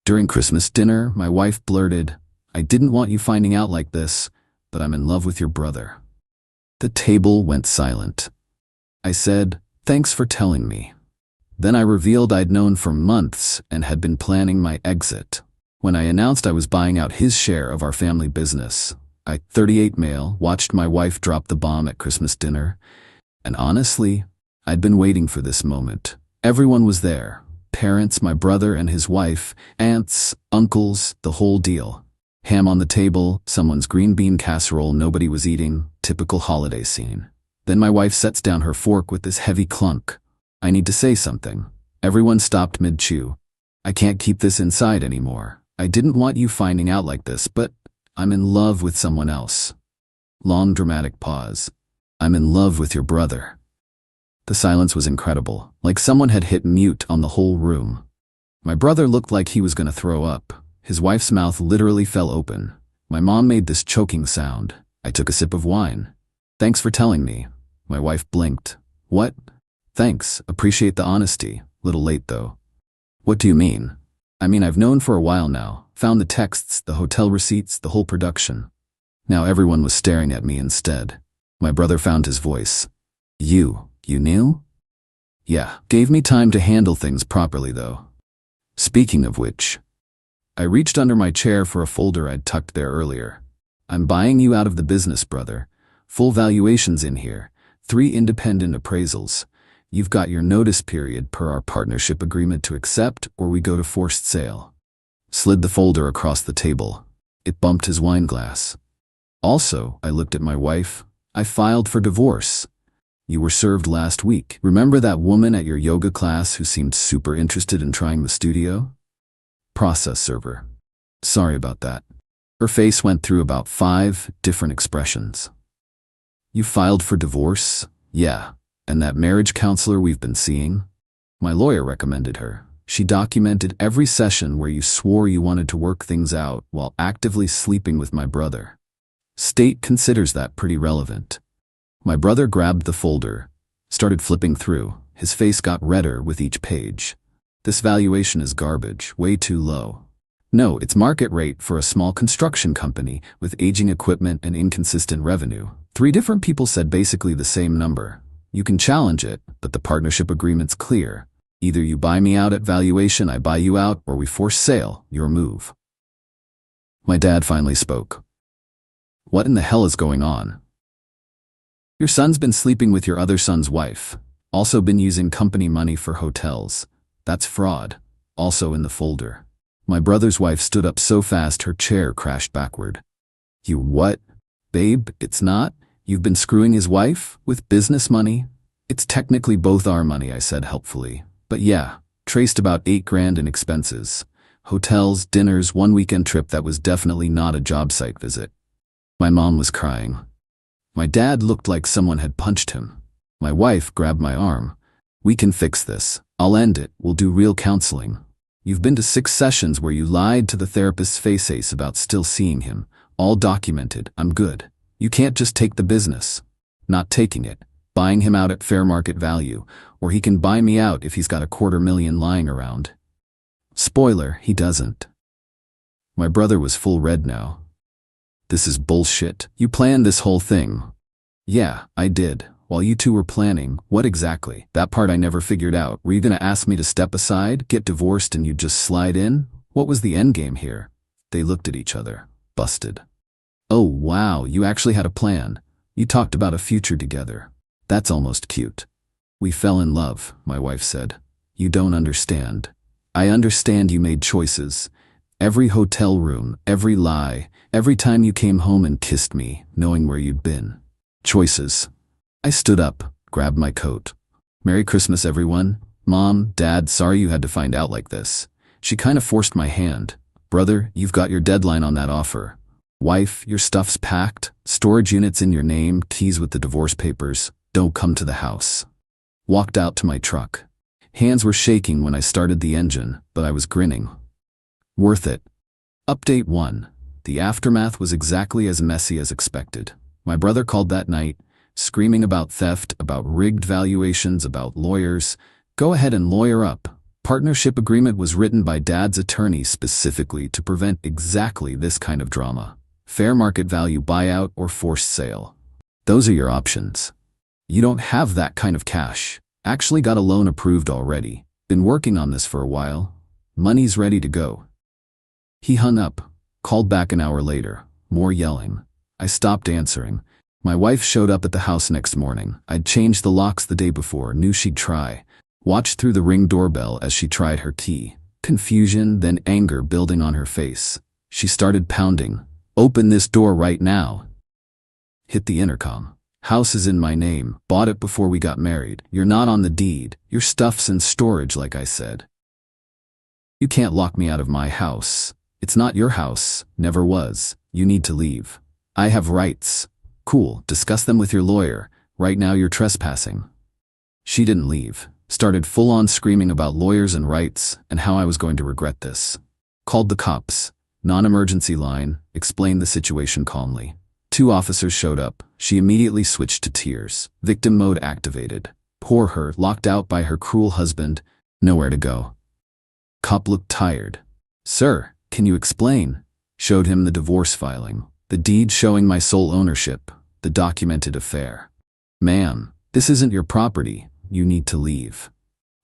During Christmas dinner, my wife blurted, "I didn't want you finding out like this, but I'm in love with your brother." The table went silent. I said, "Thanks for telling me." Then I revealed I'd known for months and had been planning my exit. When I announced I was buying out his share of our family business, I, 38 male, watched my wife drop the bomb at Christmas dinner. And honestly, I'd been waiting for this moment. Everyone was there. Parents, my brother and his wife, aunts, uncles, the whole deal. Ham on the table, someone's green bean casserole nobody was eating, typical holiday scene. Then my wife sets down her fork with this heavy clunk. I need to say something. Everyone stopped mid-chew. I can't keep this inside anymore. I didn't want you finding out like this, but I'm in love with someone else. Long dramatic pause. I'm in love with your brother. The silence was incredible, like someone had hit mute on the whole room. My brother looked like he was going to throw up. His wife's mouth literally fell open. My mom made this choking sound. I took a sip of wine. "Thanks for telling me." My wife blinked. "What?" "Thanks, appreciate the honesty. Little late though." "What do you mean?" "I mean, I've known for a while now. Found the texts, the hotel receipts, the whole production." Now everyone was staring at me instead. My brother found his voice. You knew?" "Yeah, gave me time to handle things properly though." "Speaking of which," I reached under my chair for a folder I'd tucked there earlier. "I'm buying you out of the business, brother. Full valuations in here. 3 independent appraisals. You've got your notice period per our partnership agreement to accept, or we go to forced sale." Slid the folder across the table. It bumped his wine glass. "Also," I looked at my wife, "I filed for divorce. You were served last week. Remember that woman at your yoga class who seemed super interested in trying the studio?" Process server. "Sorry about that." Her face went through about 5 different expressions. "You filed for divorce?" "Yeah. And that marriage counselor we've been seeing? My lawyer recommended her. She documented every session where you swore you wanted to work things out while actively sleeping with my brother. State considers that pretty relevant." My brother grabbed the folder, started flipping through. His face got redder with each page. "This valuation is garbage, way too low." "No, it's market rate for a small construction company with aging equipment and inconsistent revenue." 3 different people said basically the same number. "You can challenge it, but the partnership agreement's clear. Either you buy me out at valuation, I buy you out, or we force sale, your move." My dad finally spoke. "What in the hell is going on?" "Your son's been sleeping with your other son's wife. Also been using company money for hotels. That's fraud. Also in the folder." My brother's wife stood up so fast her chair crashed backward. "You what? Babe, it's not? You've been screwing his wife? With business money?" "It's technically both our money," I said helpfully. "But yeah, traced about $8,000 in expenses. Hotels, dinners, 1 weekend trip that was definitely not a job site visit." My mom was crying. My dad looked like someone had punched him. My wife grabbed my arm. "We can fix this. I'll end it. We'll do real counseling. You've been to 6 sessions where you lied to the therapist's face about still seeing him. All documented. I'm good. You can't just take the business." "Not taking it. Buying him out at fair market value. Or he can buy me out if he's got $250,000 lying around." Spoiler, he doesn't. My brother was full red now. "This is bullshit. You planned this whole thing." "Yeah, I did. While you two were planning, what exactly? That part I never figured out. Were you gonna ask me to step aside, get divorced, and you'd just slide in? What was the endgame here?" They looked at each other. Busted. "Oh wow, you actually had a plan. You talked about a future together. That's almost cute." "We fell in love," my wife said. "You don't understand. I understand you made choices. Every hotel room, every lie, every time you came home and kissed me, knowing where you'd been. Choices." I stood up, grabbed my coat. "Merry Christmas, everyone. Mom, Dad, sorry you had to find out like this." She kind of forced my hand. "Brother, you've got your deadline on that offer. Wife, your stuff's packed. Storage units in your name, keys with the divorce papers. Don't come to the house." Walked out to my truck. Hands were shaking when I started the engine, but I was grinning. Worth it. Update 1. The aftermath was exactly as messy as expected. My brother called that night, screaming about theft, about rigged valuations, about lawyers. Go ahead and lawyer up. Partnership agreement was written by Dad's attorney specifically to prevent exactly this kind of drama. Fair market value buyout or forced sale. Those are your options. You don't have that kind of cash. Actually got a loan approved already. Been working on this for a while. Money's ready to go. He hung up, called back an hour later, more yelling. I stopped answering. My wife showed up at the house next morning. I'd changed the locks the day before, knew she'd try. Watched through the Ring doorbell as she tried her tea. Confusion, then anger building on her face. She started pounding. Open this door right now. Hit the intercom. House is in my name. Bought it before we got married. You're not on the deed. Your stuff's in storage, like I said. You can't lock me out of my house. It's not your house. Never was. You need to leave. I have rights. Cool. Discuss them with your lawyer. Right now you're trespassing. She didn't leave. Started full-on screaming about lawyers and rights and how I was going to regret this. Called the cops. Non-emergency line. Explained the situation calmly. 2 officers showed up. She immediately switched to tears. Victim mode activated. Poor her, locked out by her cruel husband. Nowhere to go. Cop looked tired. Sir, can you explain? Showed him the divorce filing. The deed showing my sole ownership. The documented affair. Ma'am, this isn't your property. You need to leave.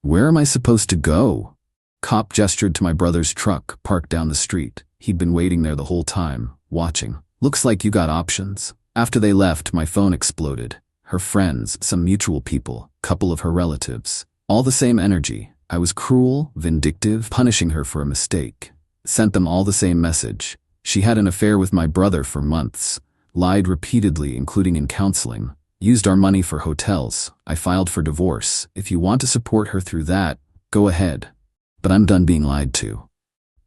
Where am I supposed to go? Cop gestured to my brother's truck parked down the street. He'd been waiting there the whole time, watching. Looks like you got options. After they left, my phone exploded. Her friends, some mutual people, couple of her relatives. All the same energy. I was cruel, vindictive, punishing her for a mistake. Sent them all the same message. She had an affair with my brother for months. Lied repeatedly, including in counseling. Used our money for hotels. I filed for divorce. If you want to support her through that, go ahead. But I'm done being lied to.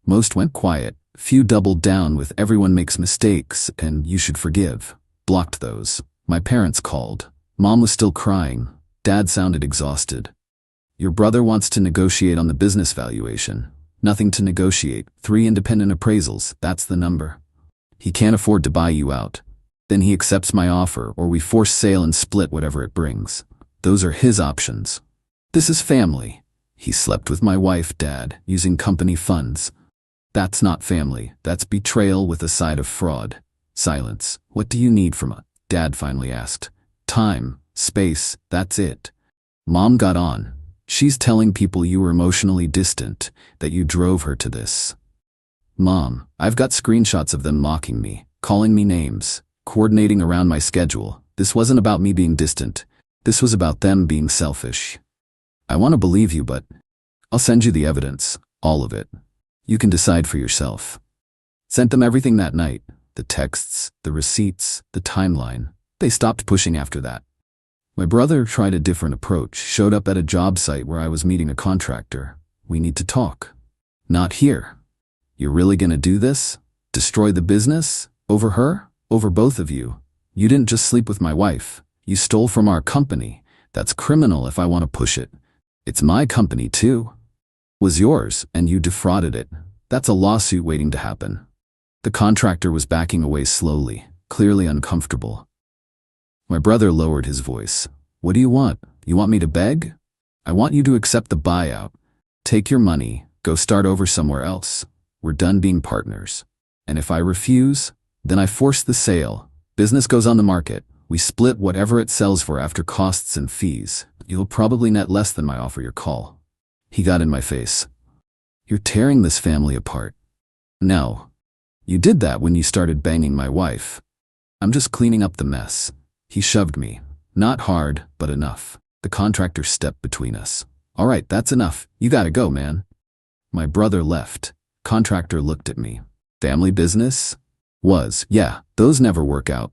Most went quiet. Few doubled down with everyone makes mistakes and you should forgive. Blocked those. My parents called. Mom was still crying. Dad sounded exhausted. Your brother wants to negotiate on the business valuation. Nothing to negotiate. 3 independent appraisals. That's the number. He can't afford to buy you out. Then he accepts my offer or we force sale and split whatever it brings. Those are his options. This is family. He slept with my wife, Dad, using company funds. That's not family. That's betrayal with a side of fraud. Silence. What do you need from a? Dad finally asked. Time, space, that's it. Mom got on. She's telling people you were emotionally distant, that you drove her to this. Mom, I've got screenshots of them mocking me, calling me names, coordinating around my schedule. This wasn't about me being distant. This was about them being selfish. I want to believe you, but I'll send you the evidence, all of it. You can decide for yourself. Sent them everything that night. The texts, the receipts, the timeline. They stopped pushing after that. My brother tried a different approach, showed up at a job site where I was meeting a contractor. We need to talk. Not here. You're really gonna do this? Destroy the business? Over her? Over both of you? You didn't just sleep with my wife. You stole from our company. That's criminal if I want to push it. It's my company too. Was yours, and you defrauded it. That's a lawsuit waiting to happen. The contractor was backing away slowly, clearly uncomfortable. My brother lowered his voice. What do you want? You want me to beg? I want you to accept the buyout. Take your money, go start over somewhere else. We're done being partners. And if I refuse, then I force the sale. Business goes on the market. We split whatever it sells for after costs and fees. You'll probably net less than my offer your call. He got in my face. You're tearing this family apart. No. You did that when you started banging my wife. I'm just cleaning up the mess. He shoved me. Not hard, but enough. The contractor stepped between us. All right, that's enough. You gotta go, man. My brother left. Contractor looked at me. Family business? Yeah, those never work out.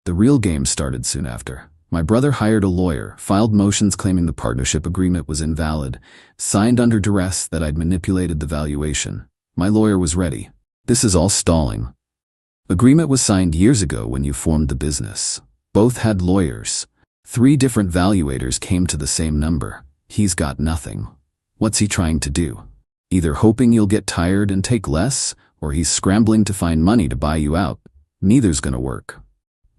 The real game started soon after. My brother hired a lawyer, filed motions claiming the partnership agreement was invalid, signed under duress that I'd manipulated the valuation. My lawyer was ready. This is all stalling. Agreement was signed years ago when you formed the business. Both had lawyers. 3 different valuators came to the same number. He's got nothing. What's he trying to do? Either hoping you'll get tired and take less, or he's scrambling to find money to buy you out. Neither's gonna work.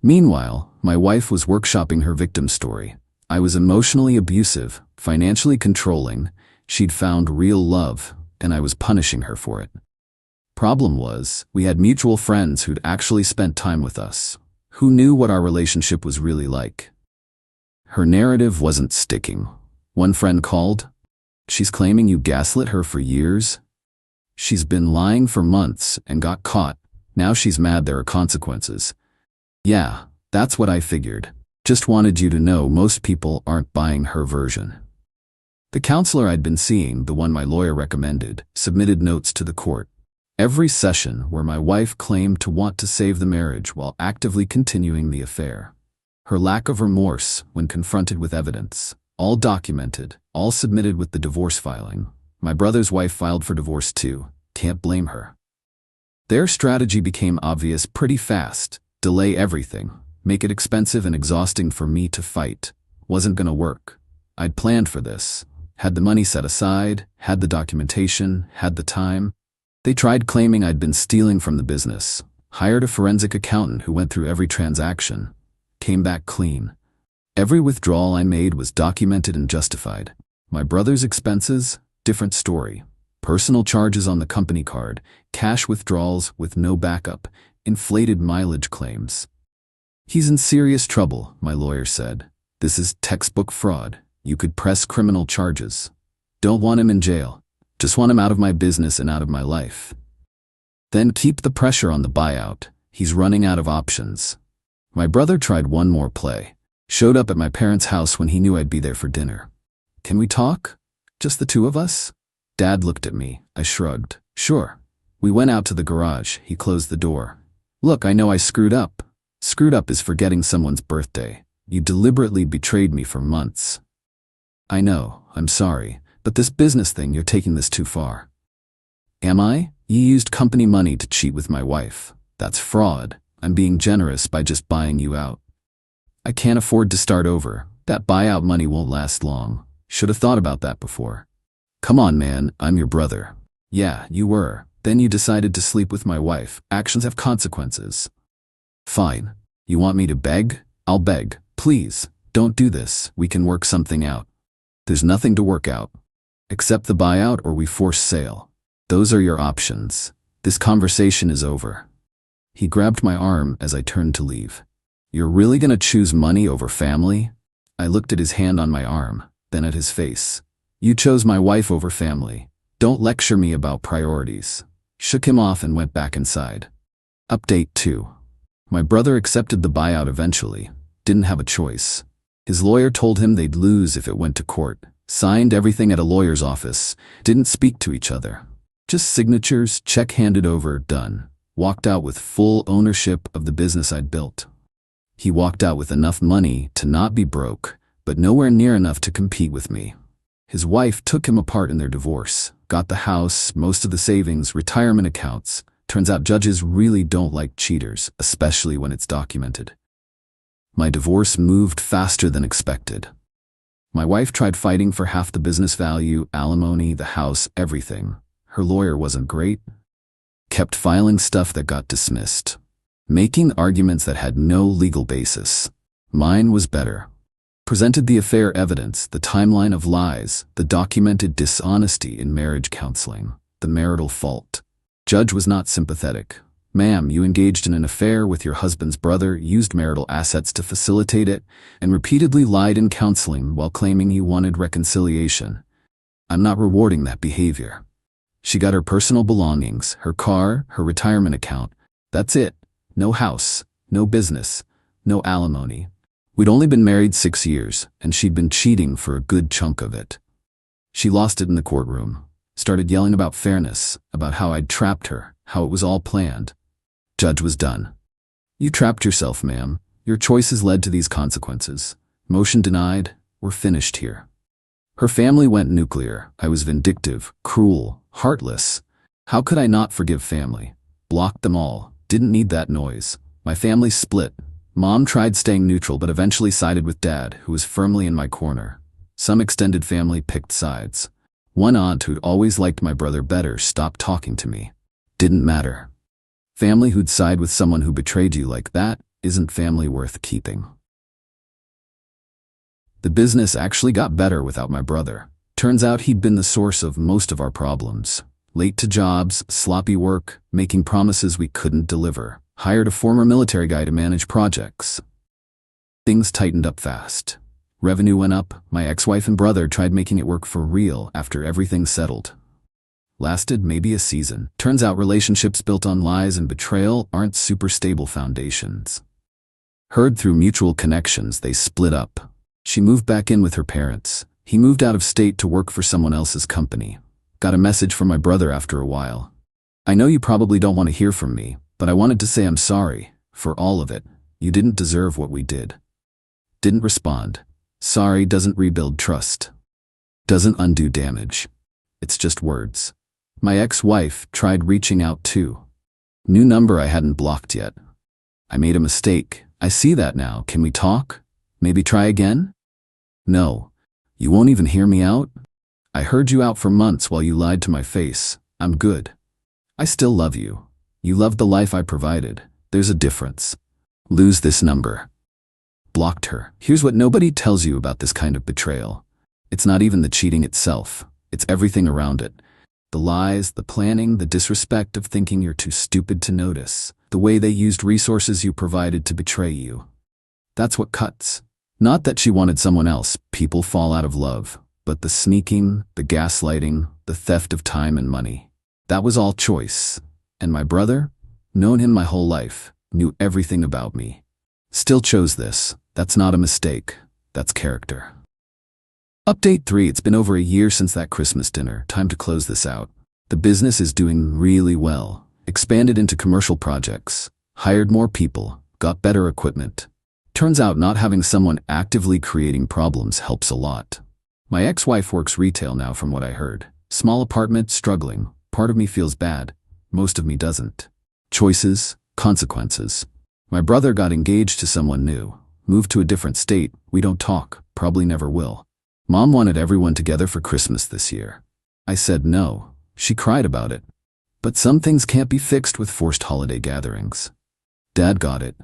Meanwhile, my wife was workshopping her victim story. I was emotionally abusive, financially controlling. She'd found real love, and I was punishing her for it. Problem was, we had mutual friends who'd actually spent time with us, who knew what our relationship was really like. Her narrative wasn't sticking. One friend called. She's claiming you gaslit her for years? She's been lying for months and got caught. Now she's mad there are consequences. Yeah, that's what I figured. Just wanted you to know most people aren't buying her version. The counselor I'd been seeing, the one my lawyer recommended, submitted notes to the court. Every session where my wife claimed to want to save the marriage while actively continuing the affair. Her lack of remorse when confronted with evidence, all documented, all submitted with the divorce filing. My brother's wife filed for divorce too. Can't blame her. Their strategy became obvious pretty fast. Delay everything. Make it expensive and exhausting for me to fight. Wasn't gonna work. I'd planned for this. Had the money set aside, had the documentation, had the time. They tried claiming I'd been stealing from the business. Hired a forensic accountant who went through every transaction. Came back clean. Every withdrawal I made was documented and justified. My brother's expenses, different story. Personal charges on the company card, cash withdrawals with no backup, inflated mileage claims. He's in serious trouble, my lawyer said. This is textbook fraud. You could press criminal charges. Don't want him in jail. Just want him out of my business and out of my life. Then keep the pressure on the buyout. He's running out of options. My brother tried one more play. Showed up at my parents' house when he knew I'd be there for dinner. Can we talk? Just the two of us? Dad looked at me. I shrugged. Sure. We went out to the garage. He closed the door. Look, I know I screwed up. Screwed up is forgetting someone's birthday. You deliberately betrayed me for months. I know, I'm sorry, but this business thing, you're taking this too far. Am I? You used company money to cheat with my wife. That's fraud. I'm being generous by just buying you out. I can't afford to start over. That buyout money won't last long. Should have thought about that before. Come on, man, I'm your brother. Yeah, you were. Then you decided to sleep with my wife. Actions have consequences. Fine. You want me to beg? I'll beg. Please, don't do this. We can work something out. There's nothing to work out. Accept the buyout or we force sale. Those are your options. This conversation is over. He grabbed my arm as I turned to leave. You're really gonna choose money over family? I looked at his hand on my arm, then at his face. You chose my wife over family. Don't lecture me about priorities. Shook him off and went back inside. Update 2. My brother accepted the buyout eventually. Didn't have a choice. His lawyer told him they'd lose if it went to court. Signed everything at a lawyer's office. Didn't speak to each other. Just signatures, check handed over, done. Walked out with full ownership of the business I'd built. He walked out with enough money to not be broke, but nowhere near enough to compete with me. His wife took him apart in their divorce. Got the house, most of the savings, retirement accounts. Turns out judges really don't like cheaters, especially when it's documented. My divorce moved faster than expected. My wife tried fighting for half the business value, alimony, the house, everything. Her lawyer wasn't great. Kept filing stuff that got dismissed. Making arguments that had no legal basis. Mine was better. Presented the affair evidence, the timeline of lies, the documented dishonesty in marriage counseling, the marital fault. Judge was not sympathetic. Ma'am, you engaged in an affair with your husband's brother, used marital assets to facilitate it, and repeatedly lied in counseling while claiming you wanted reconciliation. I'm not rewarding that behavior. She got her personal belongings, her car, her retirement account. That's it. No house, no business, no alimony. We'd only been married 6 years, and she'd been cheating for a good chunk of it. She lost it in the courtroom. Started yelling about fairness, about how I'd trapped her, how it was all planned. Judge was done. You trapped yourself, ma'am. Your choices led to these consequences. Motion denied. We're finished here. Her family went nuclear. I was vindictive, cruel, heartless. How could I not forgive family? Blocked them all. Didn't need that noise. My family split. Mom tried staying neutral but eventually sided with Dad, who was firmly in my corner. Some extended family picked sides. One aunt who'd always liked my brother better stopped talking to me. Didn't matter. Family who'd side with someone who betrayed you like that isn't family worth keeping. The business actually got better without my brother. Turns out he'd been the source of most of our problems. Late to jobs, sloppy work, making promises we couldn't deliver. Hired a former military guy to manage projects. Things tightened up fast. Revenue went up. My ex-wife and brother tried making it work for real after everything settled. Lasted maybe a season. Turns out relationships built on lies and betrayal aren't super stable foundations. Heard through mutual connections, they split up. She moved back in with her parents. He moved out of state to work for someone else's company. Got a message from my brother after a while. I know you probably don't want to hear from me, but I wanted to say I'm sorry for all of it. You didn't deserve what we did. Didn't respond. Sorry doesn't rebuild trust. Doesn't undo damage. It's just words. My ex-wife tried reaching out too. New number I hadn't blocked yet. I made a mistake. I see that now. Can we talk? Maybe try again? No. You won't even hear me out? I heard you out for months while you lied to my face. I'm good. I still love you. You loved the life I provided. There's a difference. Lose this number. Blocked her. Here's what nobody tells you about this kind of betrayal. It's not even the cheating itself. It's everything around it. The lies, the planning, the disrespect of thinking you're too stupid to notice. The way they used resources you provided to betray you. That's what cuts. Not that she wanted someone else. People fall out of love. But the sneaking, the gaslighting, the theft of time and money. That was all choice. And my brother? Known him my whole life. Knew everything about me. Still chose this. That's not a mistake. That's character. Update 3. It's been over a year since that Christmas dinner. Time to close this out. The business is doing really well. Expanded into commercial projects. Hired more people. Got better equipment. Turns out not having someone actively creating problems helps a lot. My ex-wife works retail now from what I heard. Small apartment, struggling. Part of me feels bad. Most of me doesn't. Choices, consequences. My brother got engaged to someone new. Moved to a different state. We don't talk. Probably never will. Mom wanted everyone together for Christmas this year. I said no. She cried about it. But some things can't be fixed with forced holiday gatherings. Dad got it.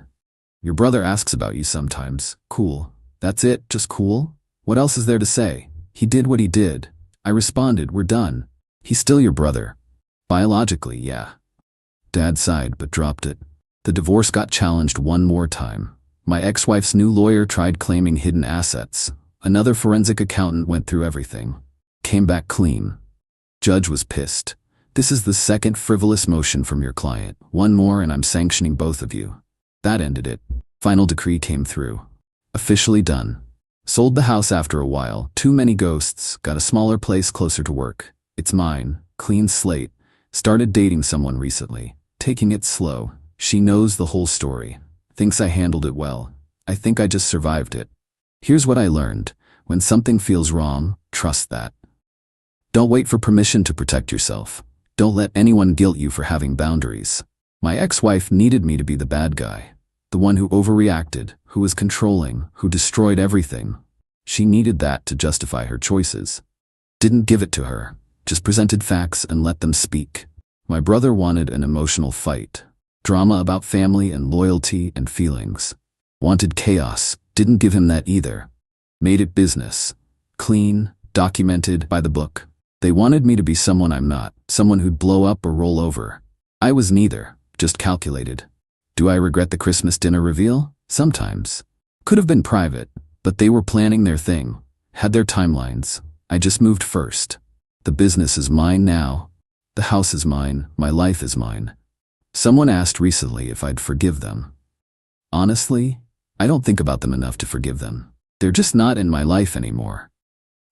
Your brother asks about you sometimes. Cool. That's it, just cool? What else is there to say? He did what he did. I responded, we're done. He's still your brother. Biologically, yeah. Dad sighed but dropped it. The divorce got challenged one more time. My ex-wife's new lawyer tried claiming hidden assets. Another forensic accountant went through everything. Came back clean. Judge was pissed. This is the second frivolous motion from your client. One more and I'm sanctioning both of you. That ended it. Final decree came through. Officially done. Sold the house after a while. Too many ghosts. Got a smaller place closer to work. It's mine. Clean slate. Started dating someone recently. Taking it slow. She knows the whole story. Thinks I handled it well. I think I just survived it. Here's what I learned. When something feels wrong, trust that. Don't wait for permission to protect yourself. Don't let anyone guilt you for having boundaries. My ex-wife needed me to be the bad guy. The one who overreacted, who was controlling, who destroyed everything. She needed that to justify her choices. Didn't give it to her. Just presented facts and let them speak. My brother wanted an emotional fight. Drama about family and loyalty and feelings. Wanted chaos. Didn't give him that either. Made it business. Clean, documented, by the book. They wanted me to be someone I'm not, someone who'd blow up or roll over. I was neither, just calculated. Do I regret the Christmas dinner reveal? Sometimes. Could have been private, but they were planning their thing, had their timelines. I just moved first. The business is mine now. The house is mine. My life is mine. Someone asked recently if I'd forgive them. Honestly, I don't think about them enough to forgive them. They're just not in my life anymore.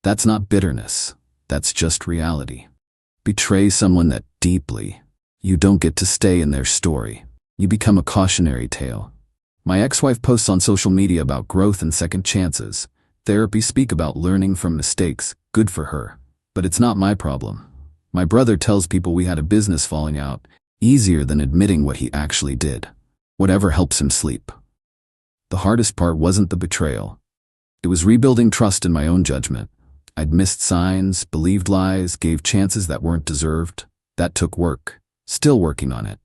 That's not bitterness. That's just reality. Betray someone that deeply. You don't get to stay in their story. You become a cautionary tale. My ex-wife posts on social media about growth and second chances. Therapy speak about learning from mistakes. Good for her. But it's not my problem. My brother tells people we had a business falling out. Easier than admitting what he actually did. Whatever helps him sleep. The hardest part wasn't the betrayal. It was rebuilding trust in my own judgment. I'd missed signs, believed lies, gave chances that weren't deserved. That took work. Still working on it.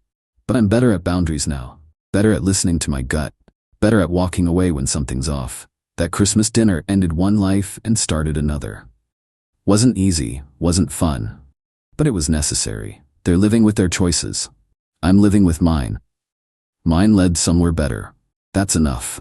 But I'm better at boundaries now. Better at listening to my gut. Better at walking away when something's off. That Christmas dinner ended one life and started another. Wasn't easy, wasn't fun. But it was necessary. They're living with their choices. I'm living with mine. Mine led somewhere better. That's enough.